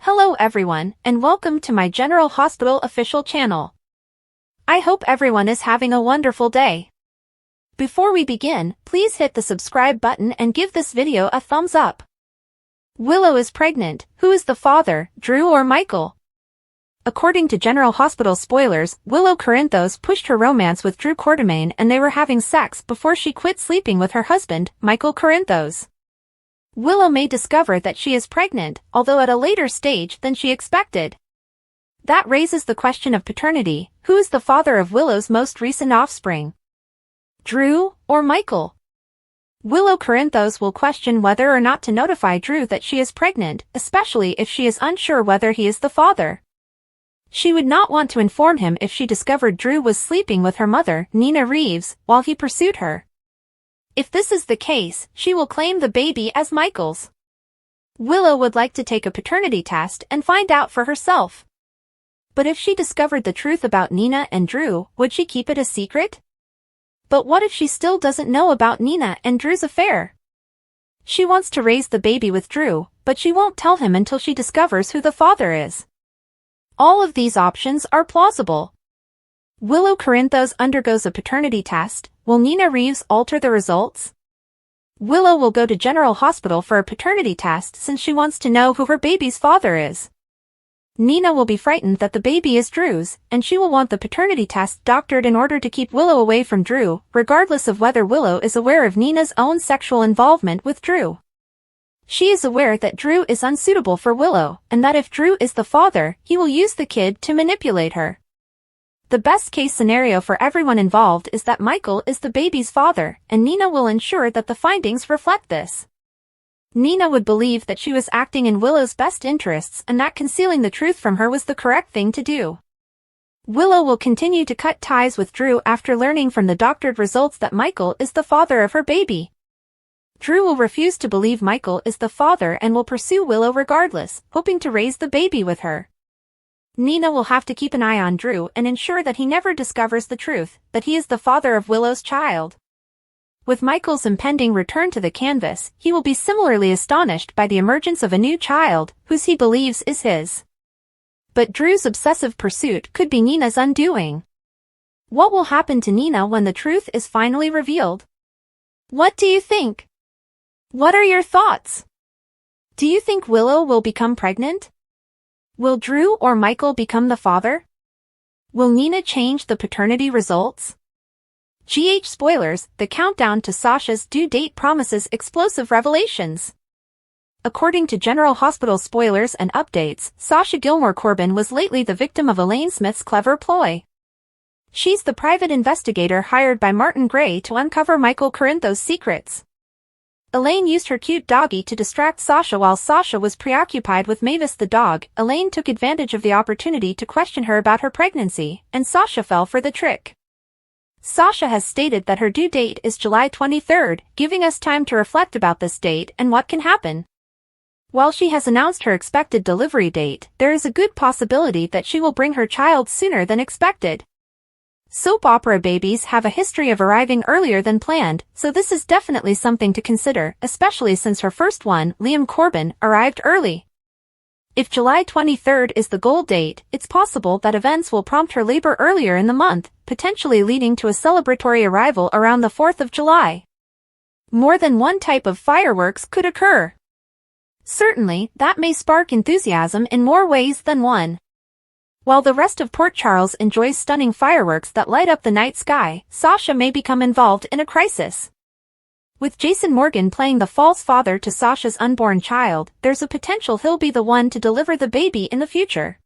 Hello everyone, and welcome to my General Hospital official channel. I hope everyone is having a wonderful day. Before we begin, please hit the subscribe button and give this video a thumbs up. Willow is pregnant. Who is the father, Drew or Michael? According to General Hospital spoilers, Willow Corinthos pushed her romance with Drew Quartermain and they were having sex before she quit sleeping with her husband, Michael Corinthos. Willow may discover that she is pregnant, although at a later stage than she expected. That raises the question of paternity. Who is the father of Willow's most recent offspring? Drew or Michael? Willow Corinthos will question whether or not to notify Drew that she is pregnant, especially if she is unsure whether he is the father. She would not want to inform him if she discovered Drew was sleeping with her mother, Nina Reeves, while he pursued her. If this is the case, she will claim the baby as Michael's. Willow would like to take a paternity test and find out for herself. But if she discovered the truth about Nina and Drew, would she keep it a secret? But what if she still doesn't know about Nina and Drew's affair? She wants to raise the baby with Drew, but she won't tell him until she discovers who the father is. All of these options are plausible. Willow Corinthos undergoes a paternity test. Will Nina Reeves alter the results? Willow will go to General Hospital for a paternity test since she wants to know who her baby's father is. Nina will be frightened that the baby is Drew's, and she will want the paternity test doctored in order to keep Willow away from Drew, regardless of whether Willow is aware of Nina's own sexual involvement with Drew. She is aware that Drew is unsuitable for Willow, and that if Drew is the father, he will use the kid to manipulate her. The best-case scenario for everyone involved is that Michael is the baby's father, and Nina will ensure that the findings reflect this. Nina would believe that she was acting in Willow's best interests and that concealing the truth from her was the correct thing to do. Willow will continue to cut ties with Drew after learning from the doctored results that Michael is the father of her baby. Drew will refuse to believe Michael is the father and will pursue Willow regardless, hoping to raise the baby with her. Nina will have to keep an eye on Drew and ensure that he never discovers the truth, that he is the father of Willow's child. With Michael's impending return to the canvas, he will be similarly astonished by the emergence of a new child, whose he believes is his. But Drew's obsessive pursuit could be Nina's undoing. What will happen to Nina when the truth is finally revealed? What do you think? What are your thoughts? Do you think Willow will become pregnant? Will Drew or Michael become the father? Will Nina change the paternity results? Spoilers, the countdown to Sasha's due date promises explosive revelations. According to General Hospital spoilers and updates, Sasha Gilmore Corbin was lately the victim of Elaine Smith's clever ploy. She's the private investigator hired by Martin Gray to uncover Michael Corinthos' secrets. Elaine used her cute doggy to distract Sasha while Sasha was preoccupied with Mavis the dog. Elaine took advantage of the opportunity to question her about her pregnancy, and Sasha fell for the trick. Sasha has stated that her due date is July 23rd, giving us time to reflect about this date and what can happen. While she has announced her expected delivery date, there is a good possibility that she will bring her child sooner than expected. Soap opera babies have a history of arriving earlier than planned, so this is definitely something to consider, especially since her first one, Liam Corbin, arrived early. If July 23rd is the goal date, it's possible that events will prompt her labor earlier in the month, potentially leading to a celebratory arrival around the 4th of July. More than one type of fireworks could occur. Certainly, that may spark enthusiasm in more ways than one. While the rest of Port Charles enjoys stunning fireworks that light up the night sky, Sasha may become involved in a crisis. With Jason Morgan playing the false father to Sasha's unborn child, there's a potential he'll be the one to deliver the baby in the future.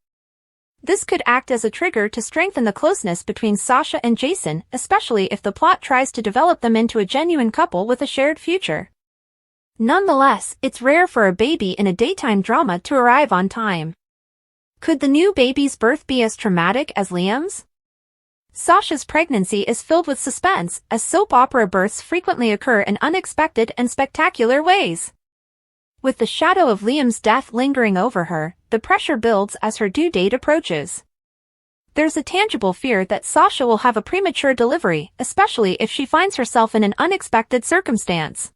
This could act as a trigger to strengthen the closeness between Sasha and Jason, especially if the plot tries to develop them into a genuine couple with a shared future. Nonetheless, it's rare for a baby in a daytime drama to arrive on time. Could the new baby's birth be as traumatic as Liam's? Sasha's pregnancy is filled with suspense, as soap opera births frequently occur in unexpected and spectacular ways. With the shadow of Liam's death lingering over her, the pressure builds as her due date approaches. There's a tangible fear that Sasha will have a premature delivery, especially if she finds herself in an unexpected circumstance.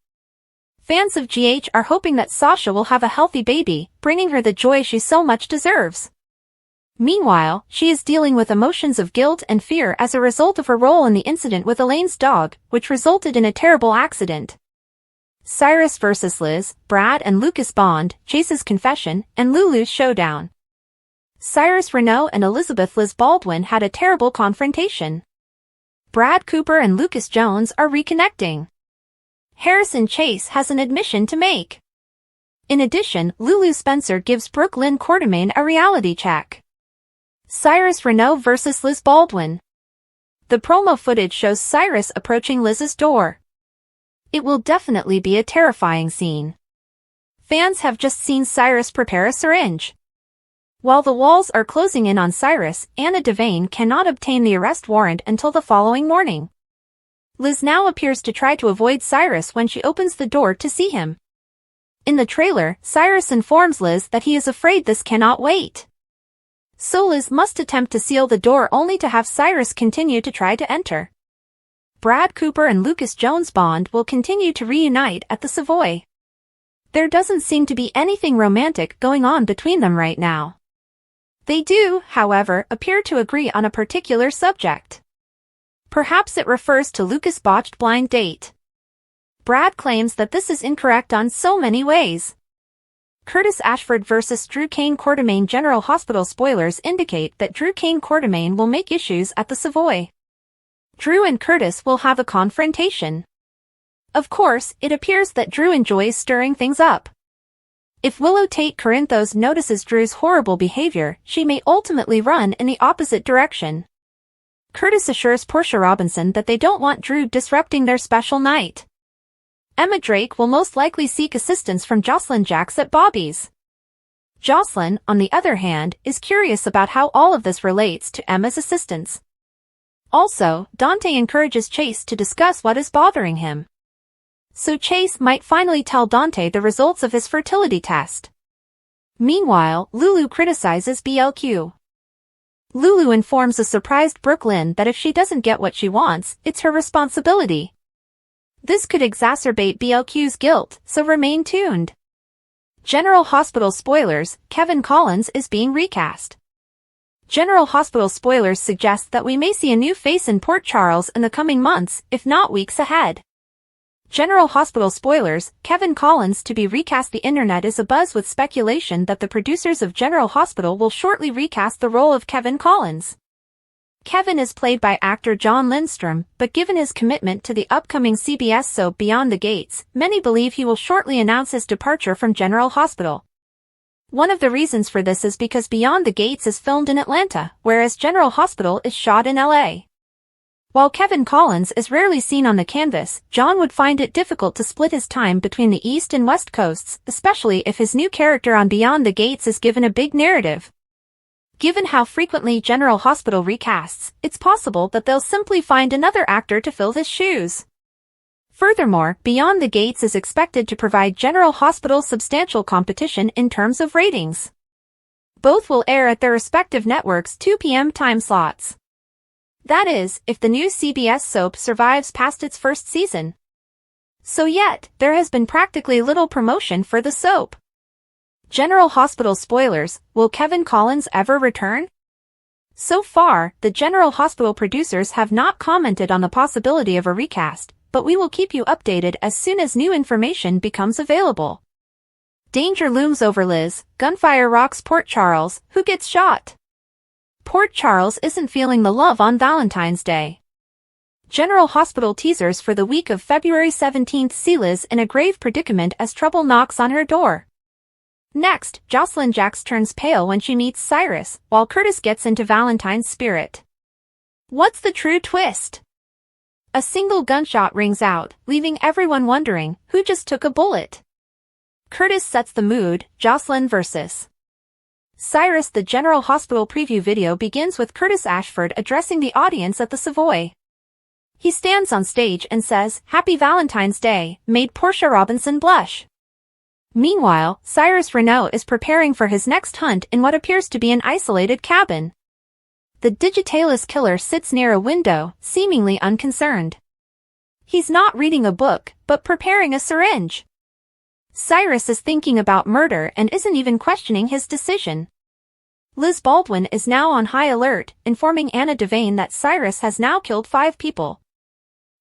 Fans of GH are hoping that Sasha will have a healthy baby, bringing her the joy she so much deserves. Meanwhile, she is dealing with emotions of guilt and fear as a result of her role in the incident with Elaine's dog, which resulted in a terrible accident. Cyrus vs. Liz, Brad and Lucas bond, Chase's confession, and Lulu's showdown. Cyrus Renaud and Elizabeth Liz Baldwin had a terrible confrontation. Brad Cooper and Lucas Jones are reconnecting. Harrison Chase has an admission to make. In addition, Lulu Spencer gives Brooke Lynn Quartermaine a reality check. Cyrus Renaud vs. Liz Baldwin. The promo footage shows Cyrus approaching Liz's door. It will definitely be a terrifying scene. Fans have just seen Cyrus prepare a syringe. While the walls are closing in on Cyrus, Anna Devane cannot obtain the arrest warrant until the following morning. Liz now appears to try to avoid Cyrus when she opens the door to see him. In the trailer, Cyrus informs Liz that he is afraid this cannot wait. So Liz must attempt to seal the door only to have Cyrus continue to try to enter. Brad Cooper and Lucas Jones bond will continue to reunite at the Savoy. There doesn't seem to be anything romantic going on between them right now. They do, however, appear to agree on a particular subject. Perhaps it refers to Lucas' botched blind date. Brad claims that this is incorrect on so many ways. Curtis Ashford vs. Drew Kane Quartermaine. General Hospital spoilers indicate that Drew Kane Quartermaine will make issues at the Savoy. Drew and Curtis will have a confrontation. Of course, it appears that Drew enjoys stirring things up. If Willow Tate Corinthos notices Drew's horrible behavior, she may ultimately run in the opposite direction. Curtis assures Portia Robinson that they don't want Drew disrupting their special night. Emma Drake will most likely seek assistance from Jocelyn Jacks at Bobby's. Jocelyn, on the other hand, is curious about how all of this relates to Emma's assistance. Also, Dante encourages Chase to discuss what is bothering him. So Chase might finally tell Dante the results of his fertility test. Meanwhile, Lulu criticizes BLQ. Lulu informs a surprised Brooke Lynn that if she doesn't get what she wants, it's her responsibility. This could exacerbate BLQ's guilt, so remain tuned. General Hospital spoilers, Kevin Collins is being recast. General Hospital spoilers suggest that we may see a new face in Port Charles in the coming months, if not weeks ahead. General Hospital spoilers, Kevin Collins to be recast. The internet is abuzz with speculation that the producers of General Hospital will shortly recast the role of Kevin Collins. Kevin is played by actor John Lindstrom, but given his commitment to the upcoming CBS soap Beyond the Gates, many believe he will shortly announce his departure from General Hospital. One of the reasons for this is because Beyond the Gates is filmed in Atlanta, whereas General Hospital is shot in LA. While Kevin Collins is rarely seen on the canvas, John would find it difficult to split his time between the East and West Coasts, especially if his new character on Beyond the Gates is given a big narrative. Given how frequently General Hospital recasts, it's possible that they'll simply find another actor to fill his shoes. Furthermore, Beyond the Gates is expected to provide General Hospital substantial competition in terms of ratings. Both will air at their respective networks' 2 p.m. time slots. That is, if the new CBS soap survives past its first season. So yet, there has been practically little promotion for the soap. General Hospital spoilers, will Kevin Collins ever return? So far, the General Hospital producers have not commented on the possibility of a recast, but we will keep you updated as soon as new information becomes available. Danger looms over Liz, gunfire rocks Port Charles, who gets shot? Port Charles isn't feeling the love on Valentine's Day. General Hospital teasers for the week of February 17th see Liz in a grave predicament as trouble knocks on her door. Next, Jocelyn Jacks turns pale when she meets Cyrus, while Curtis gets into Valentine's spirit. What's the true twist? A single gunshot rings out, leaving everyone wondering, who just took a bullet? Curtis sets the mood, Jocelyn vs. Cyrus. The General Hospital preview video begins with Curtis Ashford addressing the audience at the Savoy. He stands on stage and says, "Happy Valentine's Day," made Portia Robinson blush. Meanwhile, Cyrus Renaud is preparing for his next hunt in what appears to be an isolated cabin. The digitalis killer sits near a window, seemingly unconcerned. He's not reading a book, but preparing a syringe. Cyrus is thinking about murder and isn't even questioning his decision. Liz Baldwin is now on high alert, informing Anna Devane that Cyrus has now killed 5 people.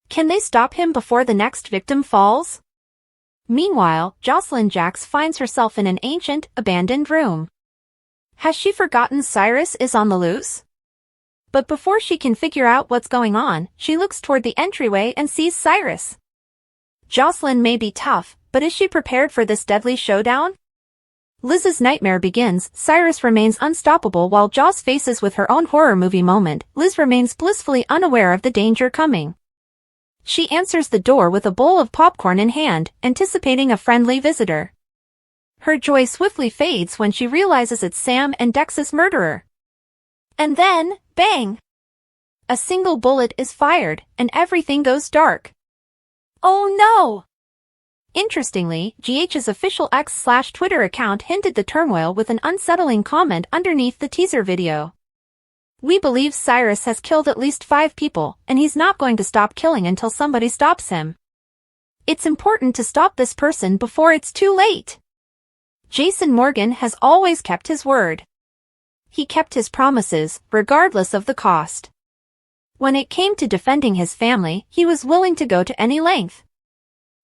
Can they stop him before the next victim falls? Meanwhile, Jocelyn Jacks finds herself in an ancient, abandoned room. Has she forgotten Cyrus is on the loose? But before she can figure out what's going on, she looks toward the entryway and sees Cyrus. Jocelyn may be tough, but is she prepared for this deadly showdown? Liz's nightmare begins. Cyrus remains unstoppable while Joss faces with her own horror movie moment. Liz remains blissfully unaware of the danger coming. She answers the door with a bowl of popcorn in hand, anticipating a friendly visitor. Her joy swiftly fades when she realizes it's Sam and Dex's murderer. And then, bang! A single bullet is fired, and everything goes dark. Oh no! Interestingly, GH's official X/Twitter account hinted the turmoil with an unsettling comment underneath the teaser video. We believe Cyrus has killed at least 5 people, and he's not going to stop killing until somebody stops him. It's important to stop this person before it's too late. Jason Morgan has always kept his word. He kept his promises, regardless of the cost. When it came to defending his family, he was willing to go to any length.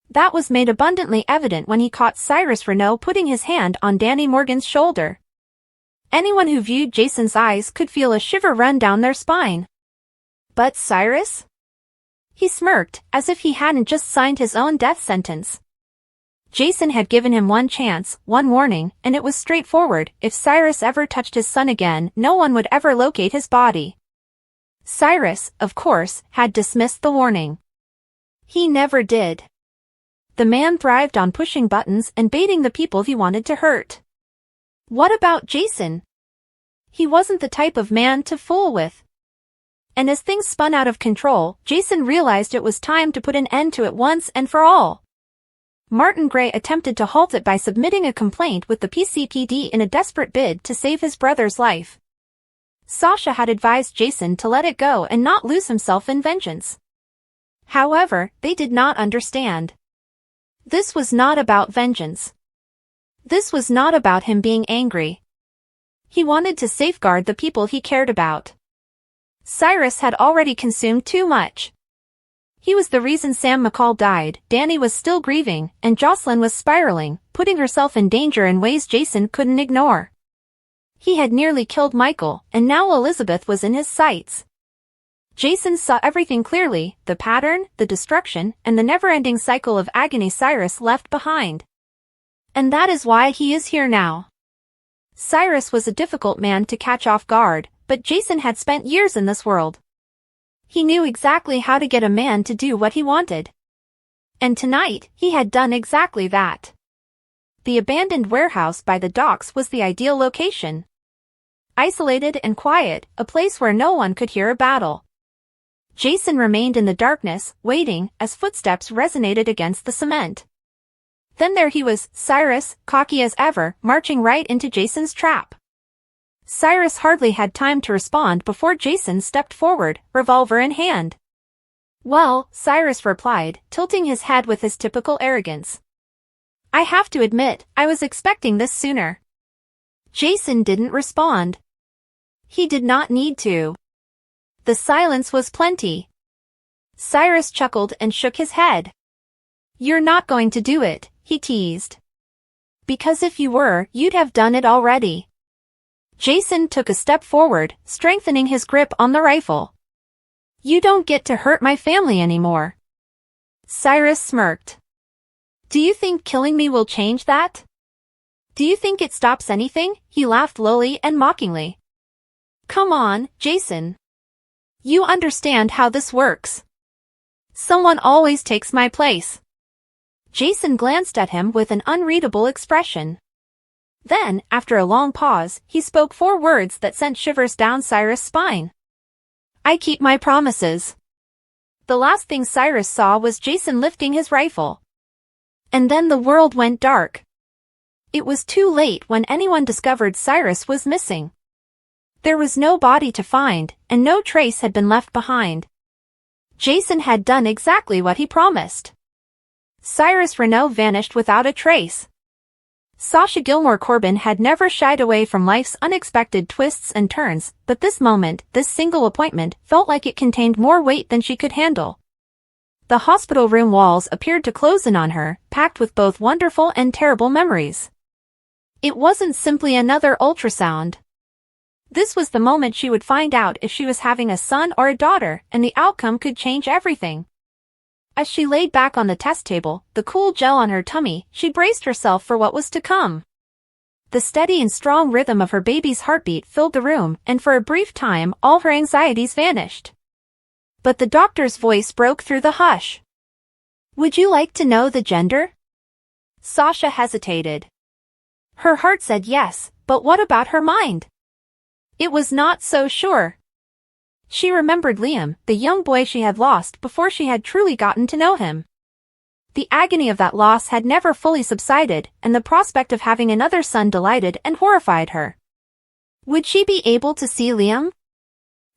That was made abundantly evident when he caught Cyrus Renault putting his hand on Danny Morgan's shoulder. Anyone who viewed Jason's eyes could feel a shiver run down their spine. But Cyrus? He smirked, as if he hadn't just signed his own death sentence. Jason had given him one chance, one warning, and it was straightforward. If Cyrus ever touched his son again, no one would ever locate his body. Cyrus, of course, had dismissed the warning. He never did. The man thrived on pushing buttons and baiting the people he wanted to hurt. What about Jason? He wasn't the type of man to fool with. And as things spun out of control, Jason realized it was time to put an end to it once and for all. Martin Gray attempted to halt it by submitting a complaint with the PCPD in a desperate bid to save his brother's life. Sasha had advised Jason to let it go and not lose himself in vengeance. However, they did not understand. This was not about vengeance. This was not about him being angry. He wanted to safeguard the people he cared about. Cyrus had already consumed too much. He was the reason Sam McCall died, Danny was still grieving, and Jocelyn was spiraling, putting herself in danger in ways Jason couldn't ignore. He had nearly killed Michael, and now Elizabeth was in his sights. Jason saw everything clearly, the pattern, the destruction, and the never-ending cycle of agony Cyrus left behind. And that is why he is here now. Cyrus was a difficult man to catch off guard, but Jason had spent years in this world. He knew exactly how to get a man to do what he wanted. And tonight, he had done exactly that. The abandoned warehouse by the docks was the ideal location. Isolated and quiet, a place where no one could hear a battle. Jason remained in the darkness, waiting, as footsteps resonated against the cement. Then there he was, Cyrus, cocky as ever, marching right into Jason's trap. Cyrus hardly had time to respond before Jason stepped forward, revolver in hand. Well, Cyrus replied, tilting his head with his typical arrogance. I have to admit, I was expecting this sooner. Jason didn't respond. He did not need to. The silence was plenty. Cyrus chuckled and shook his head. You're not going to do it, he teased. Because if you were, you'd have done it already. Jason took a step forward, strengthening his grip on the rifle. You don't get to hurt my family anymore. Cyrus smirked. Do you think killing me will change that? Do you think it stops anything? He laughed lowly and mockingly. Come on, Jason. You understand how this works. Someone always takes my place. Jason glanced at him with an unreadable expression. Then, after a long pause, he spoke 4 words that sent shivers down Cyrus' spine. I keep my promises. The last thing Cyrus saw was Jason lifting his rifle. And then the world went dark. It was too late when anyone discovered Cyrus was missing. There was no body to find, and no trace had been left behind. Jason had done exactly what he promised. Cyrus Renault vanished without a trace. Sasha Gilmore Corbin had never shied away from life's unexpected twists and turns, but this moment, this single appointment, felt like it contained more weight than she could handle. The hospital room walls appeared to close in on her, packed with both wonderful and terrible memories. It wasn't simply another ultrasound. This was the moment she would find out if she was having a son or a daughter, and the outcome could change everything. As she laid back on the test table, the cool gel on her tummy, she braced herself for what was to come. The steady and strong rhythm of her baby's heartbeat filled the room, and for a brief time, all her anxieties vanished. But the doctor's voice broke through the hush. "Would you like to know the gender?" Sasha hesitated. Her heart said yes, but what about her mind? It was not so sure. She remembered Liam, the young boy she had lost before she had truly gotten to know him. The agony of that loss had never fully subsided, and the prospect of having another son delighted and horrified her. Would she be able to see Liam?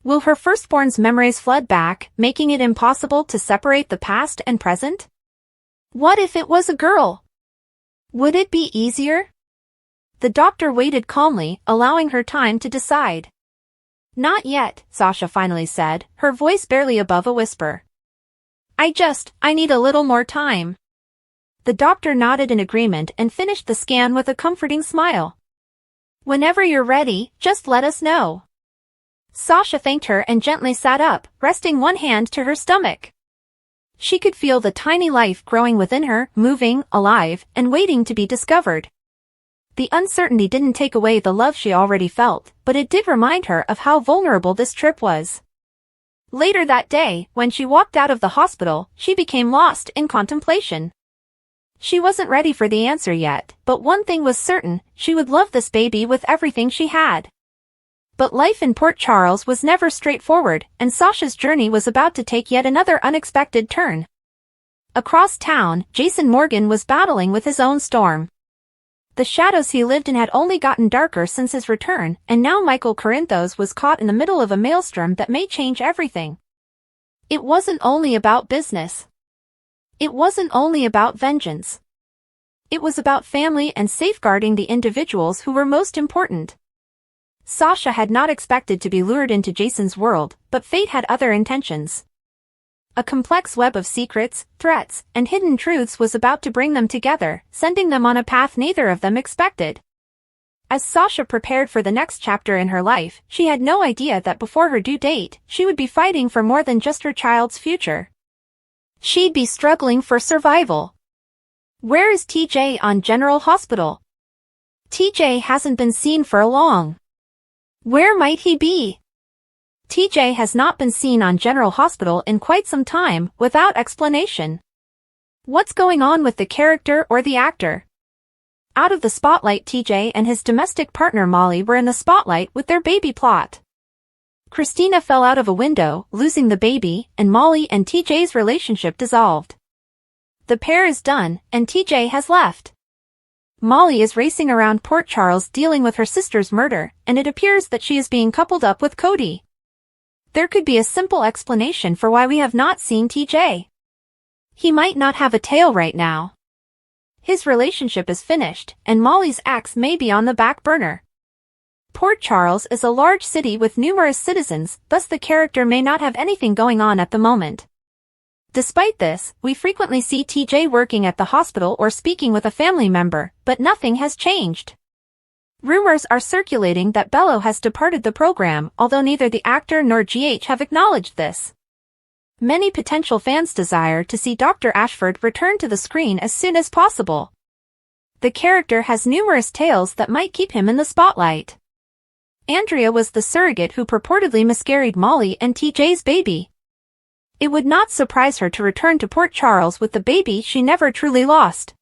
Will her firstborn's memories flood back, making it impossible to separate the past and present? What if it was a girl? Would it be easier? The doctor waited calmly, allowing her time to decide. "Not yet," Sasha finally said, her voice barely above a whisper. I need a little more time." The doctor nodded in agreement and finished the scan with a comforting smile. "Whenever you're ready, just let us know." Sasha thanked her and gently sat up, resting one hand to her stomach. She could feel the tiny life growing within her, moving, alive, and waiting to be discovered. The uncertainty didn't take away the love she already felt, but it did remind her of how vulnerable this trip was. Later that day, when she walked out of the hospital, she became lost in contemplation. She wasn't ready for the answer yet, but one thing was certain, she would love this baby with everything she had. But life in Port Charles was never straightforward, and Sasha's journey was about to take yet another unexpected turn. Across town, Jason Morgan was battling with his own storm. The shadows he lived in had only gotten darker since his return, and now Michael Corinthos was caught in the middle of a maelstrom that may change everything. It wasn't only about business. It wasn't only about vengeance. It was about family and safeguarding the individuals who were most important. Sasha had not expected to be lured into Jason's world, but fate had other intentions. A complex web of secrets, threats, and hidden truths was about to bring them together, sending them on a path neither of them expected. As Sasha prepared for the next chapter in her life, she had no idea that before her due date, she would be fighting for more than just her child's future. She'd be struggling for survival. Where is TJ on General Hospital? TJ hasn't been seen for long. Where might he be? TJ has not been seen on General Hospital in quite some time, without explanation. What's going on with the character or the actor? Out of the spotlight, TJ and his domestic partner Molly were in the spotlight with their baby plot. Christina fell out of a window, losing the baby, and Molly and TJ's relationship dissolved. The pair is done, and TJ has left. Molly is racing around Port Charles dealing with her sister's murder, and it appears that she is being coupled up with Cody. There could be a simple explanation for why we have not seen TJ. He might not have a tail right now. His relationship is finished, and Molly's ex may be on the back burner. Port Charles is a large city with numerous citizens, thus the character may not have anything going on at the moment. Despite this, we frequently see TJ working at the hospital or speaking with a family member, but nothing has changed. Rumors are circulating that Bello has departed the program, although neither the actor nor GH have acknowledged this. Many potential fans desire to see Dr. Ashford return to the screen as soon as possible. The character has numerous tales that might keep him in the spotlight. Andrea was the surrogate who purportedly miscarried Molly and TJ's baby. It would not surprise her to return to Port Charles with the baby she never truly lost.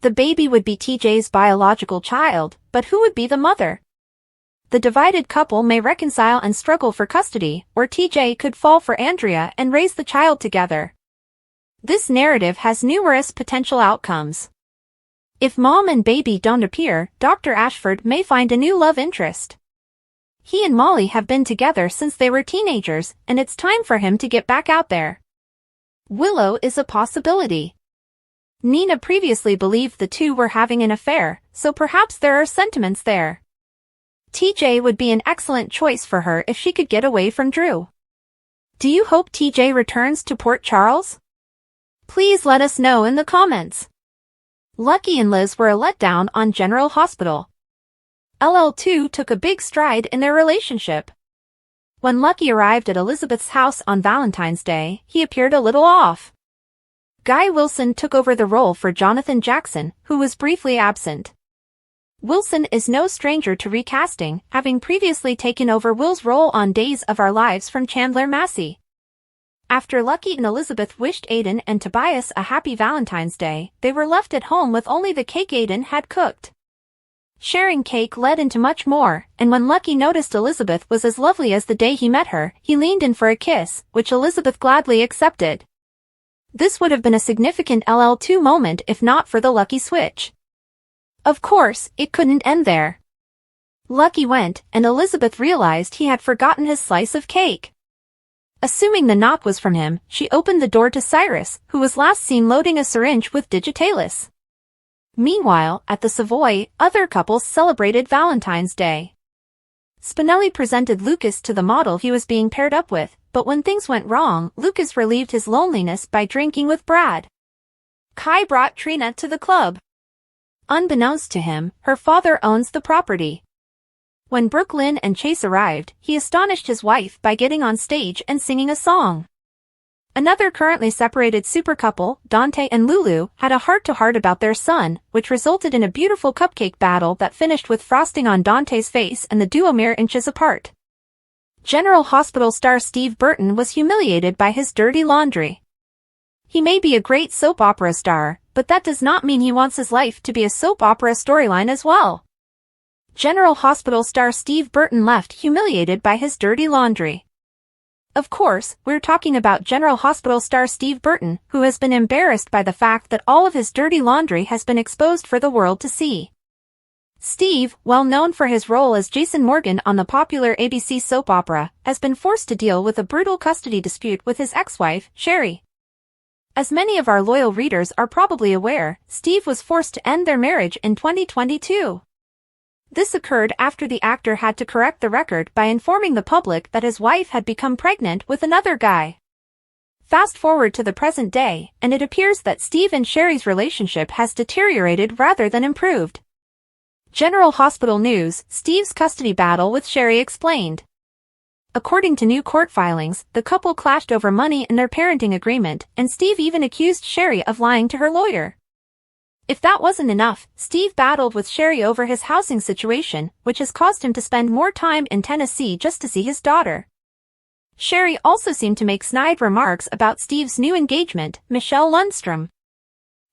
The baby would be TJ's biological child, but who would be the mother? The divided couple may reconcile and struggle for custody, or TJ could fall for Andrea and raise the child together. This narrative has numerous potential outcomes. If mom and baby don't appear, Dr. Ashford may find a new love interest. He and Molly have been together since they were teenagers, and it's time for him to get back out there. Willow is a possibility. Nina previously believed the two were having an affair, so perhaps there are sentiments there. TJ would be an excellent choice for her if she could get away from Drew. Do you hope TJ returns to Port Charles? Please let us know in the comments. Lucky and Liz were a letdown on General Hospital. LL2 took a big stride in their relationship. When Lucky arrived at Elizabeth's house on Valentine's Day, he appeared a little off. Guy Wilson took over the role for Jonathan Jackson, who was briefly absent. Wilson is no stranger to recasting, having previously taken over Will's role on Days of Our Lives from Chandler Massey. After Lucky and Elizabeth wished Aiden and Tobias a happy Valentine's Day, they were left at home with only the cake Aiden had cooked. Sharing cake led into much more, and when Lucky noticed Elizabeth was as lovely as the day he met her, he leaned in for a kiss, which Elizabeth gladly accepted. This would have been a significant LL2 moment if not for the Lucky switch. Of course, it couldn't end there. Lucky went, and Elizabeth realized he had forgotten his slice of cake. Assuming the knock was from him, she opened the door to Cyrus, who was last seen loading a syringe with Digitalis. Meanwhile, at the Savoy, other couples celebrated Valentine's Day. Spinelli presented Lucas to the model he was being paired up with, but when things went wrong, Lucas relieved his loneliness by drinking with Brad. Kai brought Trina to the club. Unbeknownst to him, her father owns the property. When Brooklyn and Chase arrived, he astonished his wife by getting on stage and singing a song. Another currently separated super couple, Dante and Lulu, had a heart-to-heart about their son, which resulted in a beautiful cupcake battle that finished with frosting on Dante's face and the duo mere inches apart. General Hospital star Steve Burton was humiliated by his dirty laundry. He may be a great soap opera star, but that does not mean he wants his life to be a soap opera storyline as well. General Hospital star Steve Burton left humiliated by his dirty laundry. Of course, we're talking about General Hospital star Steve Burton, who has been embarrassed by the fact that all of his dirty laundry has been exposed for the world to see. Steve, well known for his role as Jason Morgan on the popular ABC soap opera, has been forced to deal with a brutal custody dispute with his ex-wife, Sherry. As many of our loyal readers are probably aware, Steve was forced to end their marriage in 2022. This occurred after the actor had to correct the record by informing the public that his wife had become pregnant with another guy. Fast forward to the present day, and it appears that Steve and Sherry's relationship has deteriorated rather than improved. General Hospital News, Steve's custody battle with Sherry explained. According to new court filings, the couple clashed over money and their parenting agreement, and Steve even accused Sherry of lying to her lawyer. If that wasn't enough, Steve battled with Sherry over his housing situation, which has caused him to spend more time in Tennessee just to see his daughter. Sherry also seemed to make snide remarks about Steve's new engagement, Michelle Lundstrom.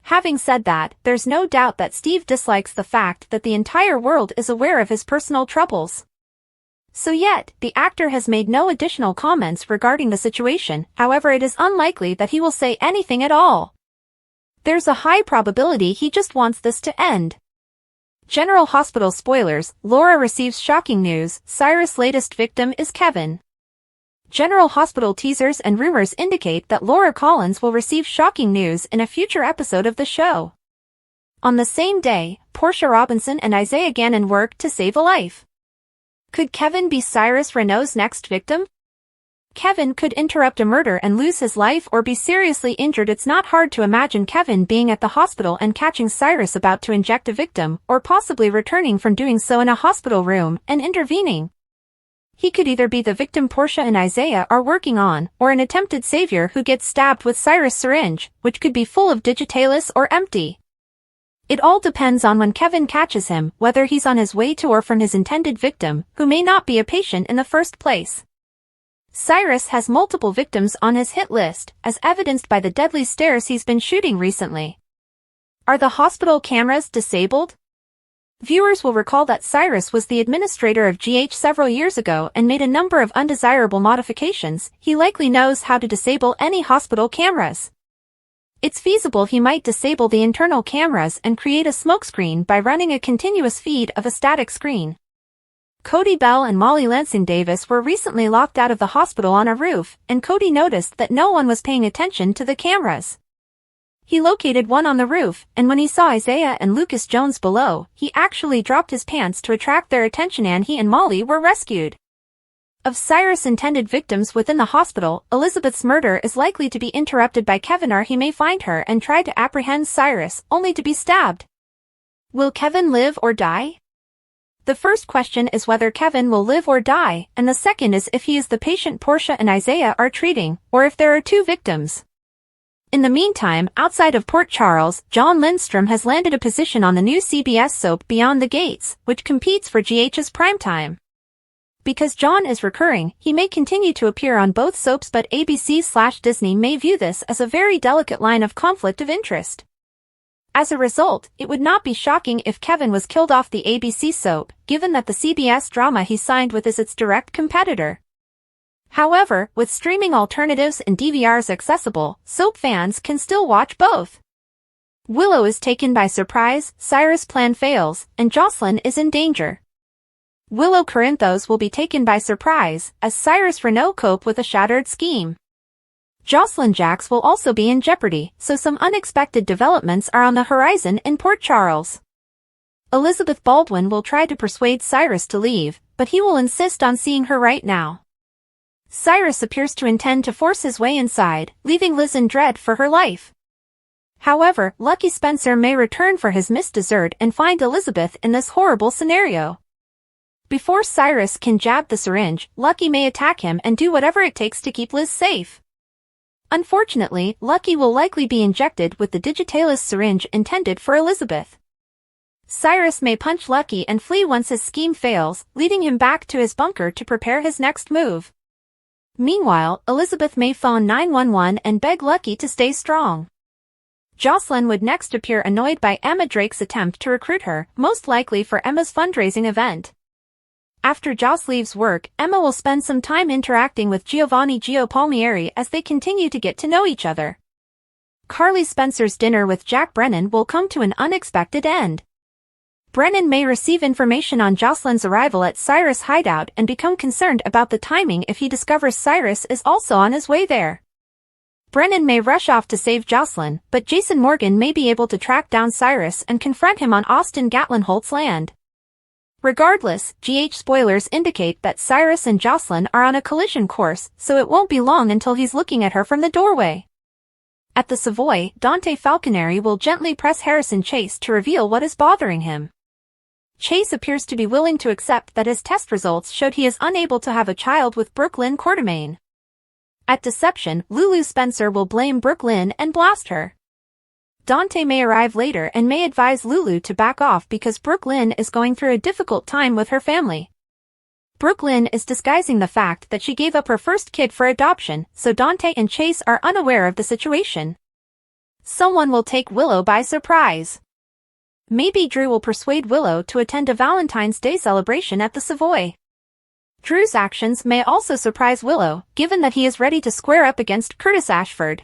Having said that, there's no doubt that Steve dislikes the fact that the entire world is aware of his personal troubles. So yet, the actor has made no additional comments regarding the situation, however it is unlikely that he will say anything at all. There's a high probability he just wants this to end. General Hospital spoilers, Laura receives shocking news, Cyrus' latest victim is Kevin. General Hospital teasers and rumors indicate that Laura Collins will receive shocking news in a future episode of the show. On the same day, Portia Robinson and Isaiah Gannon work to save a life. Could Kevin be Cyrus Renault's next victim? Kevin could interrupt a murder and lose his life or be seriously injured. It's not hard to imagine Kevin being at the hospital and catching Cyrus about to inject a victim, or possibly returning from doing so in a hospital room and intervening. He could either be the victim Portia and Isaiah are working on, or an attempted savior who gets stabbed with Cyrus' syringe, which could be full of Digitalis or empty. It all depends on when Kevin catches him, whether he's on his way to or from his intended victim, who may not be a patient in the first place. Cyrus has multiple victims on his hit list, as evidenced by the deadly stares he's been shooting recently. Are the hospital cameras disabled? Viewers will recall that Cyrus was the administrator of GH several years ago and made a number of undesirable modifications. He likely knows how to disable any hospital cameras. It's feasible he might disable the internal cameras and create a smokescreen by running a continuous feed of a static screen. Cody Bell and Molly Lansing Davis were recently locked out of the hospital on a roof, and Cody noticed that no one was paying attention to the cameras. He located one on the roof, and when he saw Isaiah and Lucas Jones below, he actually dropped his pants to attract their attention, and he and Molly were rescued. Of Cyrus' intended victims within the hospital, Elizabeth's murder is likely to be interrupted by Kevin, or he may find her and try to apprehend Cyrus, only to be stabbed. Will Kevin live or die? The first question is whether Kevin will live or die, and the second is if he is the patient Portia and Isaiah are treating, or if there are two victims. In the meantime, outside of Port Charles, John Lindstrom has landed a position on the new CBS soap Beyond the Gates, which competes for GH's primetime. Because John is recurring, he may continue to appear on both soaps, but ABC/Disney may view this as a very delicate line of conflict of interest. As a result, it would not be shocking if Kevin was killed off the ABC soap, given that the CBS drama he signed with is its direct competitor. However, with streaming alternatives and DVRs accessible, soap fans can still watch both. Willow is taken by surprise, Cyrus' plan fails, and Jocelyn is in danger. Willow Corinthos will be taken by surprise, as Cyrus Renault cope with a shattered scheme. Jocelyn Jacks will also be in jeopardy, so some unexpected developments are on the horizon in Port Charles. Elizabeth Baldwin will try to persuade Cyrus to leave, but he will insist on seeing her right now. Cyrus appears to intend to force his way inside, leaving Liz in dread for her life. However, Lucky Spencer may return for his missed dessert and find Elizabeth in this horrible scenario. Before Cyrus can jab the syringe, Lucky may attack him and do whatever it takes to keep Liz safe. Unfortunately, Lucky will likely be injected with the Digitalis syringe intended for Elizabeth. Cyrus may punch Lucky and flee once his scheme fails, leading him back to his bunker to prepare his next move. Meanwhile, Elizabeth may phone 911 and beg Lucky to stay strong. Jocelyn would next appear, annoyed by Emma Drake's attempt to recruit her, most likely for Emma's fundraising event. After Joss leaves work, Emma will spend some time interacting with Giovanni Gio Palmieri as they continue to get to know each other. Carly Spencer's dinner with Jack Brennan will come to an unexpected end. Brennan may receive information on Jocelyn's arrival at Cyrus' hideout and become concerned about the timing if he discovers Cyrus is also on his way there. Brennan may rush off to save Jocelyn, but Jason Morgan may be able to track down Cyrus and confront him on Austin Gatlin Holt's land. Regardless, GH spoilers indicate that Cyrus and Jocelyn are on a collision course, so it won't be long until he's looking at her from the doorway. At the Savoy, Dante Falconeri will gently press Harrison Chase to reveal what is bothering him. Chase appears to be willing to accept that his test results showed he is unable to have a child with Brooklyn Quartermain. At deception, Lulu Spencer will blame Brooklyn and blast her. Dante may arrive later and may advise Lulu to back off because Brooklyn is going through a difficult time with her family. Brooklyn is disguising the fact that she gave up her first kid for adoption, so Dante and Chase are unaware of the situation. Someone will take Willow by surprise. Maybe Drew will persuade Willow to attend a Valentine's Day celebration at the Savoy. Drew's actions may also surprise Willow, given that he is ready to square up against Curtis Ashford.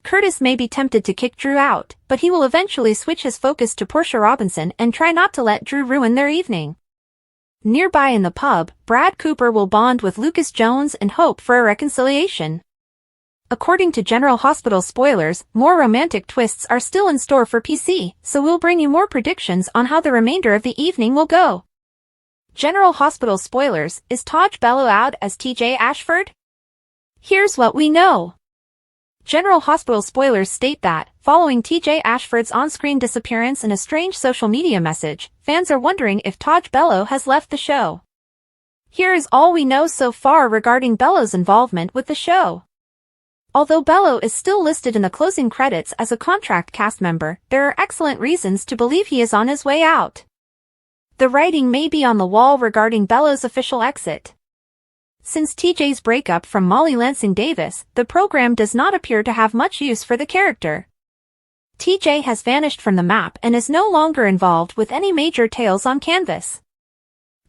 Curtis may be tempted to kick Drew out, but he will eventually switch his focus to Portia Robinson and try not to let Drew ruin their evening. Nearby in the pub, Brad Cooper will bond with Lucas Jones and hope for a reconciliation. According to General Hospital spoilers, more romantic twists are still in store for PC, so we'll bring you more predictions on how the remainder of the evening will go. General Hospital spoilers, is Taj Bello out as TJ Ashford? Here's what we know. General Hospital spoilers state that, following TJ Ashford's on-screen disappearance and a strange social media message, fans are wondering if Taj Bello has left the show. Here is all we know so far regarding Bello's involvement with the show. Although Bello is still listed in the closing credits as a contract cast member, there are excellent reasons to believe he is on his way out. The writing may be on the wall regarding Bello's official exit. Since TJ's breakup from Molly Lansing Davis, the program does not appear to have much use for the character. TJ has vanished from the map and is no longer involved with any major tales on canvas.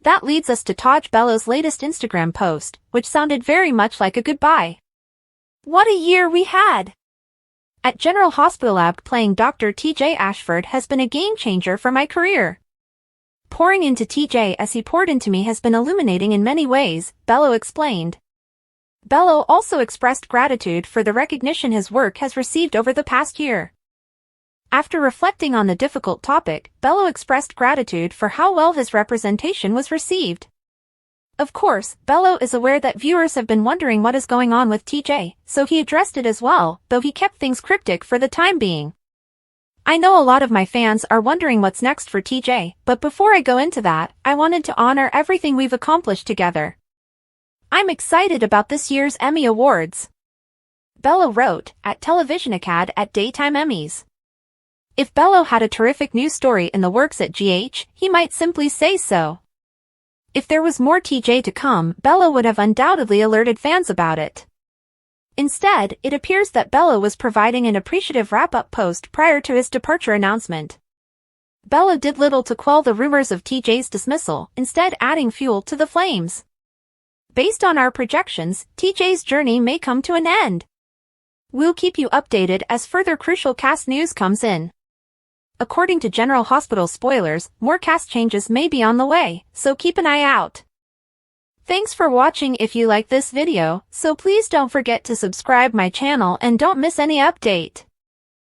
That leads us to Taj Bello's latest Instagram post, which sounded very much like a goodbye. What a year we had! At General Hospital Lab, playing Dr. TJ Ashford has been a game changer for my career. Pouring into TJ as he poured into me has been illuminating in many ways, Bello explained. Bello also expressed gratitude for the recognition his work has received over the past year. After reflecting on the difficult topic, Willow expressed gratitude for how well his representation was received. Of course, Willow is aware that viewers have been wondering what is going on with TJ, so he addressed it as well, though he kept things cryptic for the time being. I know a lot of my fans are wondering what's next for TJ, but before I go into that, I wanted to honor everything we've accomplished together. I'm excited about this year's Emmy Awards. Willow wrote, at Television Acad at Daytime Emmys. If Willow had a terrific news story in the works at GH, he might simply say so. If there was more TJ to come, Willow would have undoubtedly alerted fans about it. Instead, it appears that Willow was providing an appreciative wrap-up post prior to his departure announcement. Willow did little to quell the rumors of TJ's dismissal, instead adding fuel to the flames. Based on our projections, TJ's journey may come to an end. We'll keep you updated as further crucial cast news comes in. According to General Hospital spoilers, more cast changes may be on the way, so keep an eye out. Thanks for watching. If you like this video, so please don't forget to subscribe my channel and don't miss any update.